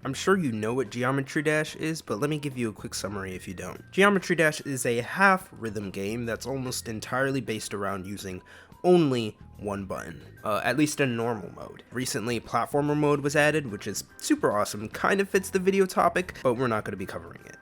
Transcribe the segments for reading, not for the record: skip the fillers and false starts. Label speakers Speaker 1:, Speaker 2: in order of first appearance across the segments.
Speaker 1: I'm sure you know what Geometry Dash is, but let me give you a quick summary if you don't. Geometry Dash is a half rhythm game that's almost entirely based around using only one button, at least in normal mode. Recently, platformer mode was added, which is super awesome, kind of fits the video topic, but we're not going to be covering it.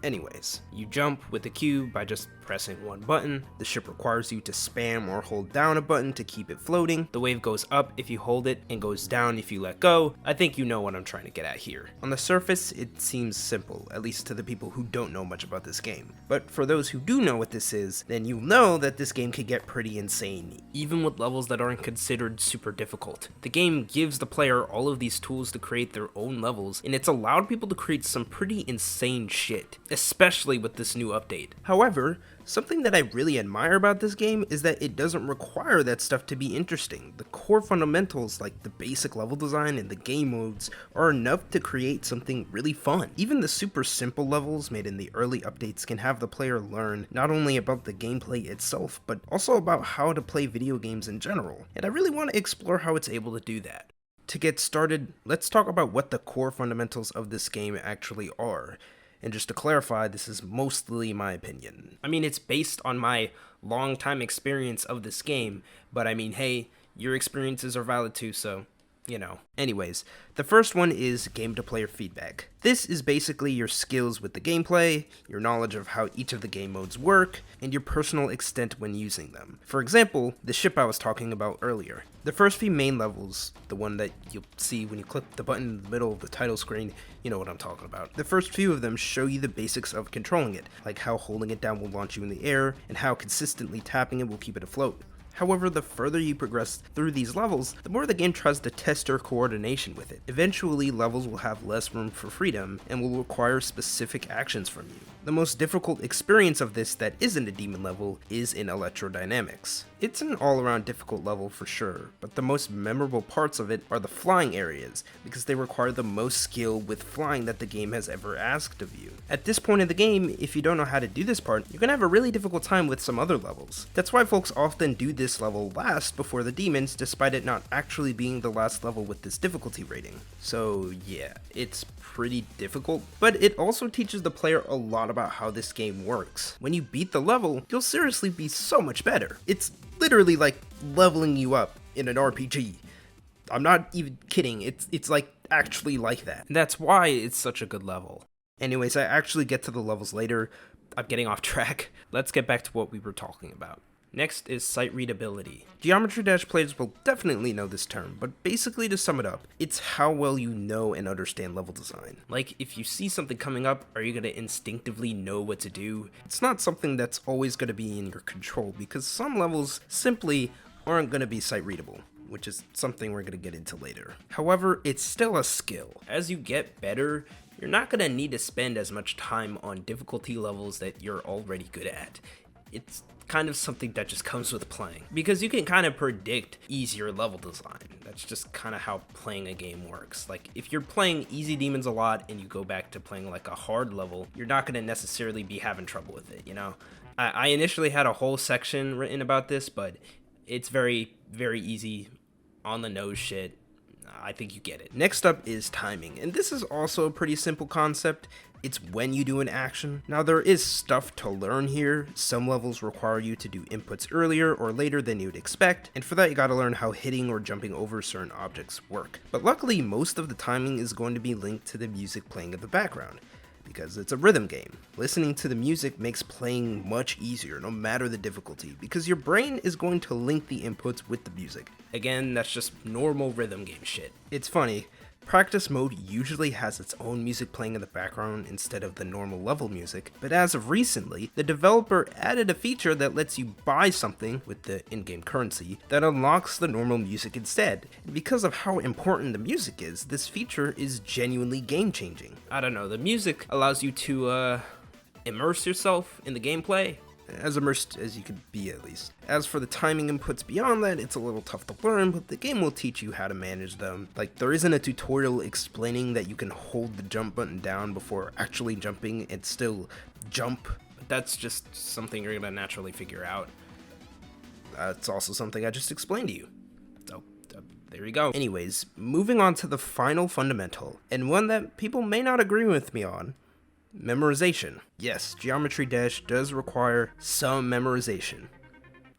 Speaker 1: Anyways, you jump with the cube by just pressing one button. The ship requires you to spam or hold down a button to keep it floating. The wave goes up if you hold it and goes down if you let go. I think you know what I'm trying to get at here. On the surface, it seems simple, at least to the people who don't know much about this game. But for those who do know what this is, then you know that this game can get pretty insane, even with levels that aren't considered super difficult. The game gives the player all of these tools to create their own levels, and it's allowed people to create some pretty insane shit, especially with this new update. However, something that I really admire about this game is that it doesn't require that stuff to be interesting. The core fundamentals like the basic level design and the game modes are enough to create something really fun. Even the super simple levels made in the early updates can have the player learn not only about the gameplay itself, but also about how to play video games in general. And I really want to explore how it's able to do that. To get started, let's talk about what the core fundamentals of this game actually are. And just to clarify, this is mostly my opinion. I mean, it's based on my long-time experience of this game, but I mean, hey, your experiences are valid too, so, you know. Anyways, the first one is game-to-player feedback. This is basically your skills with the gameplay, your knowledge of how each of the game modes work, and your personal extent when using them. For example, the ship I was talking about earlier. The first few main levels, the one that you'll see when you click the button in the middle of the title screen, you know what I'm talking about. The first few of them show you the basics of controlling it, like how holding it down will launch you in the air, and how consistently tapping it will keep it afloat. However, the further you progress through these levels, the more the game tries to test your coordination with it. Eventually, levels will have less room for freedom and will require specific actions from you. The most difficult experience of this that isn't a demon level is in electrodynamics. It's an all-around difficult level for sure, but the most memorable parts of it are the flying areas, because they require the most skill with flying that the game has ever asked of you. At this point in the game, if you don't know how to do this part, you're gonna have a really difficult time with some other levels. That's why folks often do this level last before the demons, despite it not actually being the last level with this difficulty rating. So yeah, it's pretty difficult, but it also teaches the player a lot about how this game works. When you beat the level, you'll seriously be so much better. It's literally like leveling you up in an RPG. I'm not even kidding, it's like actually like that. And that's why it's such a good level. Anyways, I actually get to the levels later. I'm getting off track. Let's get back to what we were talking about. Next is sight readability. Geometry Dash players will definitely know this term, but basically to sum it up, it's how well you know and understand level design. Like, if you see something coming up, are you going to instinctively know what to do? It's not something that's always going to be in your control, because some levels simply aren't going to be sight readable, which is something we're going to get into later. However, it's still a skill. As you get better, you're not going to need to spend as much time on difficulty levels that you're already good at. It's kind of something that just comes with playing, because you can kind of predict easier level design. That's just kind of how playing a game works. Like, if you're playing easy demons a lot and you go back to playing like a hard level, you're not going to necessarily be having trouble with it, you know? I initially had a whole section written about this, but it's very, very easy, on the nose shit. I think you get it. Next up is timing, and this is also a pretty simple concept. It's when you do an action. Now, there is stuff to learn here. Some levels require you to do inputs earlier or later than you'd expect, and for that you gotta learn how hitting or jumping over certain objects work. But luckily, most of the timing is going to be linked to the music playing in the background, because it's a rhythm game. Listening to the music makes playing much easier, no matter the difficulty, because your brain is going to link the inputs with the music. Again, that's just normal rhythm game shit. It's funny. Practice mode usually has its own music playing in the background instead of the normal level music, but as of recently, the developer added a feature that lets you buy something with the in-game currency that unlocks the normal music instead. And because of how important the music is, this feature is genuinely game-changing. I don't know, the music allows you to immerse yourself in the gameplay. As immersed as you could be, at least. As for the timing inputs beyond that, it's a little tough to learn, but the game will teach you how to manage them. Like, there isn't a tutorial explaining that you can hold the jump button down before actually jumping and still jump. But that's just something you're gonna naturally figure out. It's also something I just explained to you. So, there you go. Anyways, moving on to the final fundamental, and one that people may not agree with me on, memorization. Yes, Geometry Dash does require some memorization.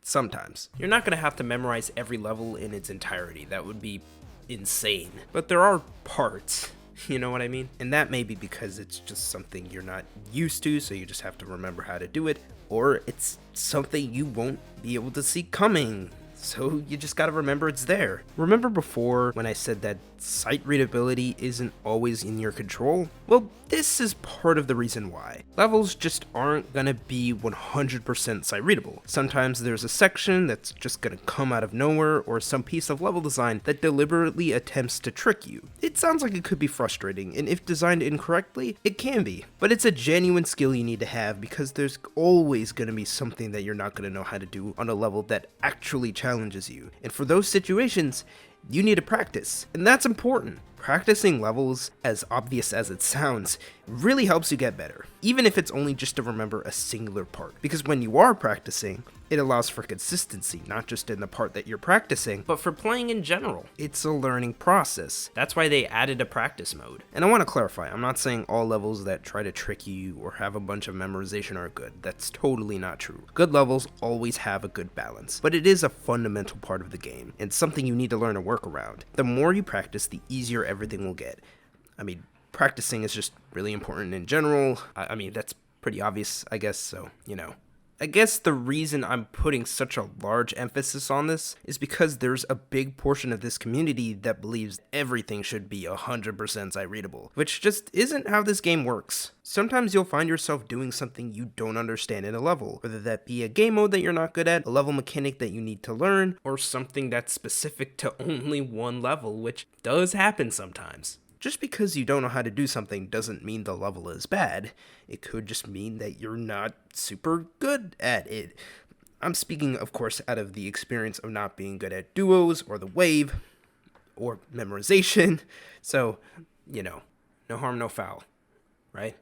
Speaker 1: Sometimes. You're not going to have to memorize every level in its entirety. That would be insane. But there are parts, you know what I mean? And that may be because it's just something you're not used to, so you just have to remember how to do it, or it's something you won't be able to see coming, so you just gotta remember it's there. Remember before when I said that sight readability isn't always in your control? Well, this is part of the reason why. Levels just aren't gonna be 100% sight readable. Sometimes there's a section that's just gonna come out of nowhere, or some piece of level design that deliberately attempts to trick you. It sounds like it could be frustrating, and if designed incorrectly, it can be. But it's a genuine skill you need to have, because there's always gonna be something that you're not gonna know how to do on a level that actually challenges you. And for those situations, you need to practice, and that's important. Practicing levels, as obvious as it sounds, really helps you get better, even if it's only just to remember a singular part. Because when you are practicing, it allows for consistency, not just in the part that you're practicing, but for playing in general. It's a learning process. That's why they added a practice mode. And I want to clarify, I'm not saying all levels that try to trick you or have a bunch of memorization are good. That's totally not true. Good levels always have a good balance, but it is a fundamental part of the game, and something you need to learn to work around. The more you practice, the easier everything will get. I mean, practicing is just really important in general. I mean, that's pretty obvious, I guess, so, you know. I guess the reason I'm putting such a large emphasis on this is because there's a big portion of this community that believes everything should be 100% sight readable, which just isn't how this game works. Sometimes you'll find yourself doing something you don't understand in a level, whether that be a game mode that you're not good at, a level mechanic that you need to learn, or something that's specific to only one level, which does happen sometimes. Just because you don't know how to do something doesn't mean the level is bad. It could just mean that you're not super good at it. I'm speaking, of course, out of the experience of not being good at duos or the wave or memorization. So, you know, no harm, no foul, right?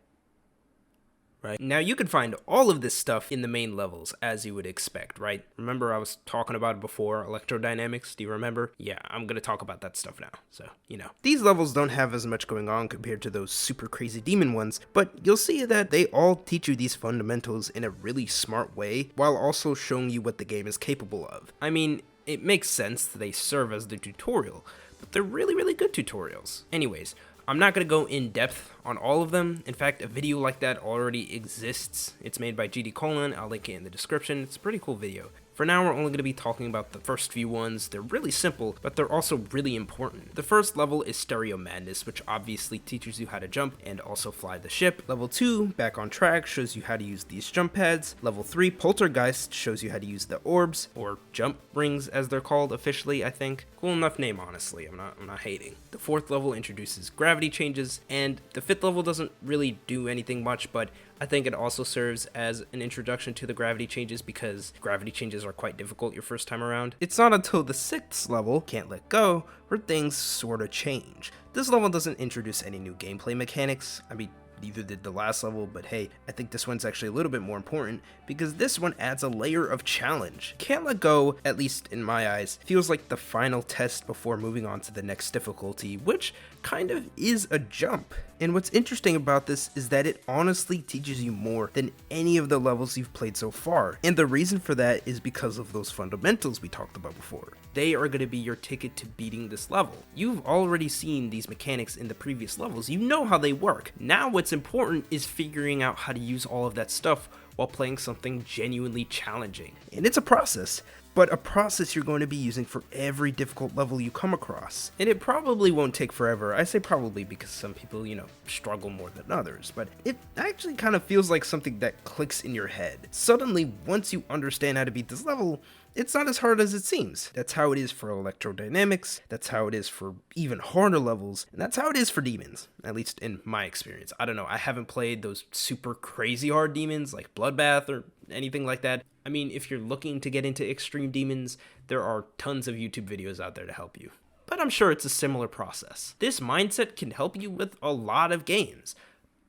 Speaker 1: Right. Now you can find all of this stuff in the main levels, as you would expect, right? Remember I was talking about it before, electrodynamics, do you remember? Yeah, I'm gonna talk about that stuff now, so, you know. These levels don't have as much going on compared to those super crazy demon ones, but you'll see that they all teach you these fundamentals in a really smart way, while also showing you what the game is capable of. I mean, it makes sense that they serve as the tutorial, but they're really, really good tutorials. Anyways, I'm not going to go in depth on all of them. In fact, a video like that already exists. It's made by GD Colon. I'll link it in the description. It's a pretty cool video. For now, we're only going to be talking about the first few ones. They're really simple, but they're also really important. The first level is Stereo Madness, which obviously teaches you how to jump and also fly the ship. Level 2, Back on Track, shows you how to use these jump pads. Level 3, Poltergeist, shows you how to use the orbs, or jump rings as they're called officially, I think. Cool enough name, honestly. I'm not hating. The fourth level introduces gravity changes, and the fifth level doesn't really do anything much, but I think it also serves as an introduction to the gravity changes, because gravity changes are quite difficult your first time around. It's not until the sixth level, Can't Let Go, where things sorta change. This level doesn't introduce any new gameplay mechanics. I mean, neither did the last level, but hey, I think this one's actually a little bit more important, because this one adds a layer of challenge. Can't Let Go, at least in my eyes, feels like the final test before moving on to the next difficulty, which kind of is a jump. And what's interesting about this is that it honestly teaches you more than any of the levels you've played so far. And the reason for that is because of those fundamentals we talked about before. They are going to be your ticket to beating this level. You've already seen these mechanics in the previous levels. You know how they work. Now what's important is figuring out how to use all of that stuff while playing something genuinely challenging. And it's a process, but a process you're going to be using for every difficult level you come across. And it probably won't take forever. I say probably because some people, you know, struggle more than others, but it actually kind of feels like something that clicks in your head. Suddenly, once you understand how to beat this level, it's not as hard as it seems. That's how it is for electrodynamics, that's how it is for even harder levels, and that's how it is for demons, at least in my experience. I don't know, I haven't played those super crazy hard demons like Bloodbath or anything like that. I mean, if you're looking to get into extreme demons, there are tons of YouTube videos out there to help you. But I'm sure it's a similar process. This mindset can help you with a lot of games.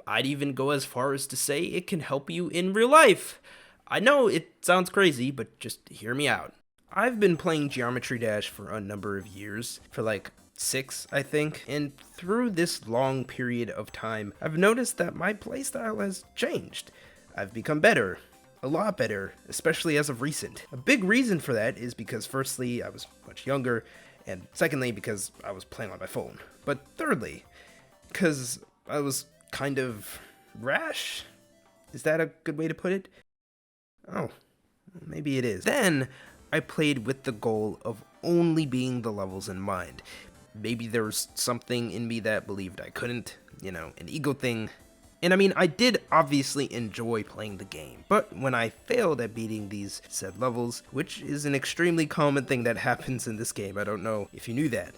Speaker 1: I'd even go as far as to say it can help you in real life. I know it sounds crazy, but just hear me out. I've been playing Geometry Dash for a number of years, for like 6, I think, and through this long period of time, I've noticed that my playstyle has changed. I've become better, a lot better, especially as of recent. A big reason for that is because firstly, I was much younger, and secondly, because I was playing on my phone. But thirdly, because I was kind of rash? Is that a good way to put it? Oh, maybe it is. Then, I played with the goal of only being the levels in mind. Maybe there was something in me that believed I couldn't, an ego thing. And I mean, I did obviously enjoy playing the game, but when I failed at beating these said levels, which is an extremely common thing that happens in this game, I don't know if you knew that,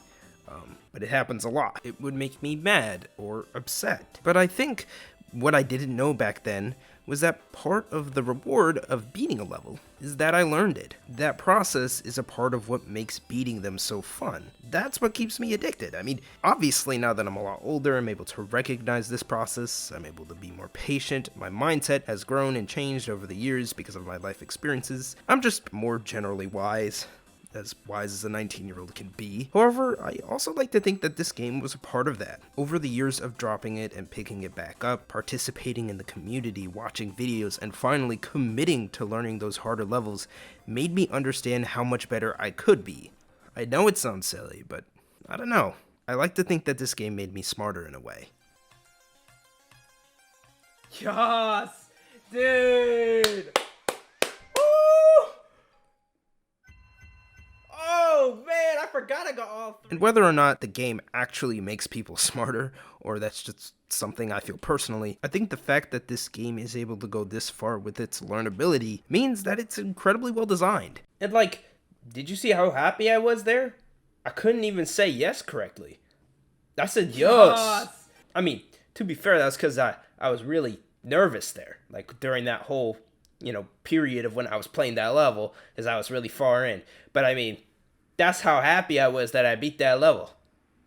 Speaker 1: but it happens a lot, it would make me mad or upset. But I think what I didn't know back then was that part of the reward of beating a level is that I learned it. That process is a part of what makes beating them so fun. That's what keeps me addicted. I mean, obviously now that I'm a lot older, I'm able to recognize this process, I'm able to be more patient, my mindset has grown and changed over the years because of my life experiences. I'm just more generally wise as a 19-year-old can be. However, I also like to think that this game was a part of that. Over the years of dropping it and picking it back up, participating in the community, watching videos, and finally committing to learning those harder levels made me understand how much better I could be. I know it sounds silly, but I don't know. I like to think that this game made me smarter in a way.
Speaker 2: Yes! Dude! Oh man, I forgot I got all 3.
Speaker 1: And whether or not the game actually makes people smarter, or that's just something I feel personally, I think the fact that this game is able to go this far with its learnability means that it's incredibly well designed.
Speaker 2: And like, did you see how happy I was there? I couldn't even say yes correctly. I said yes. I mean, to be fair, that's because I was really nervous there. Like during that whole, period of when I was playing that level, as I was really far in. But I mean, that's how happy I was that I beat that level.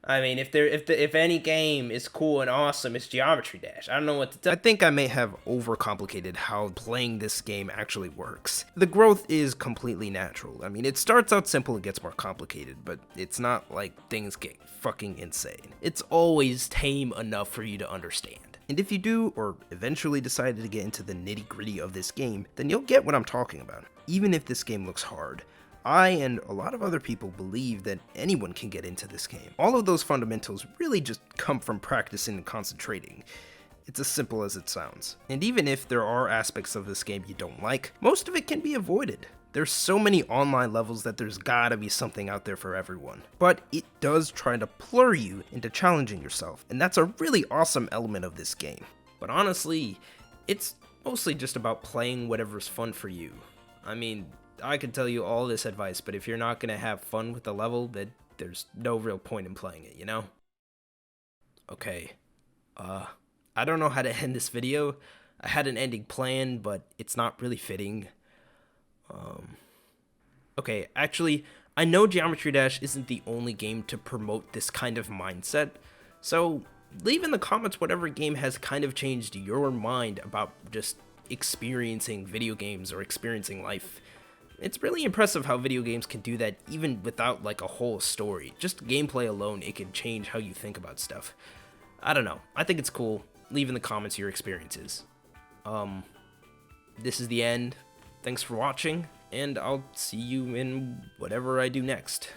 Speaker 2: I mean, if any game is cool and awesome, it's Geometry Dash. I don't know what to tell.
Speaker 1: I think I may have overcomplicated how playing this game actually works. The growth is completely natural. I mean, it starts out simple and gets more complicated, but it's not like things get fucking insane. It's always tame enough for you to understand. And if you do, or eventually decide to get into the nitty-gritty of this game, then you'll get what I'm talking about. Even if this game looks hard, I and a lot of other people believe that anyone can get into this game. All of those fundamentals really just come from practicing and concentrating. It's as simple as it sounds. And even if there are aspects of this game you don't like, most of it can be avoided. There's so many online levels that there's gotta be something out there for everyone. But it does try to lure you into challenging yourself, and that's a really awesome element of this game. But honestly, it's mostly just about playing whatever's fun for you. I mean, I could tell you all this advice, but if you're not gonna have fun with the level, then there's no real point in playing it, Okay, I don't know how to end this video. I had an ending planned, but it's not really fitting. Okay, actually, I know Geometry Dash isn't the only game to promote this kind of mindset, so leave in the comments whatever game has kind of changed your mind about just experiencing video games or experiencing life. It's really impressive how video games can do that even without like a whole story. Just gameplay alone, it can change how you think about stuff. I don't know. I think it's cool. Leave in the comments your experiences. This is the end. Thanks for watching, and I'll see you in whatever I do next.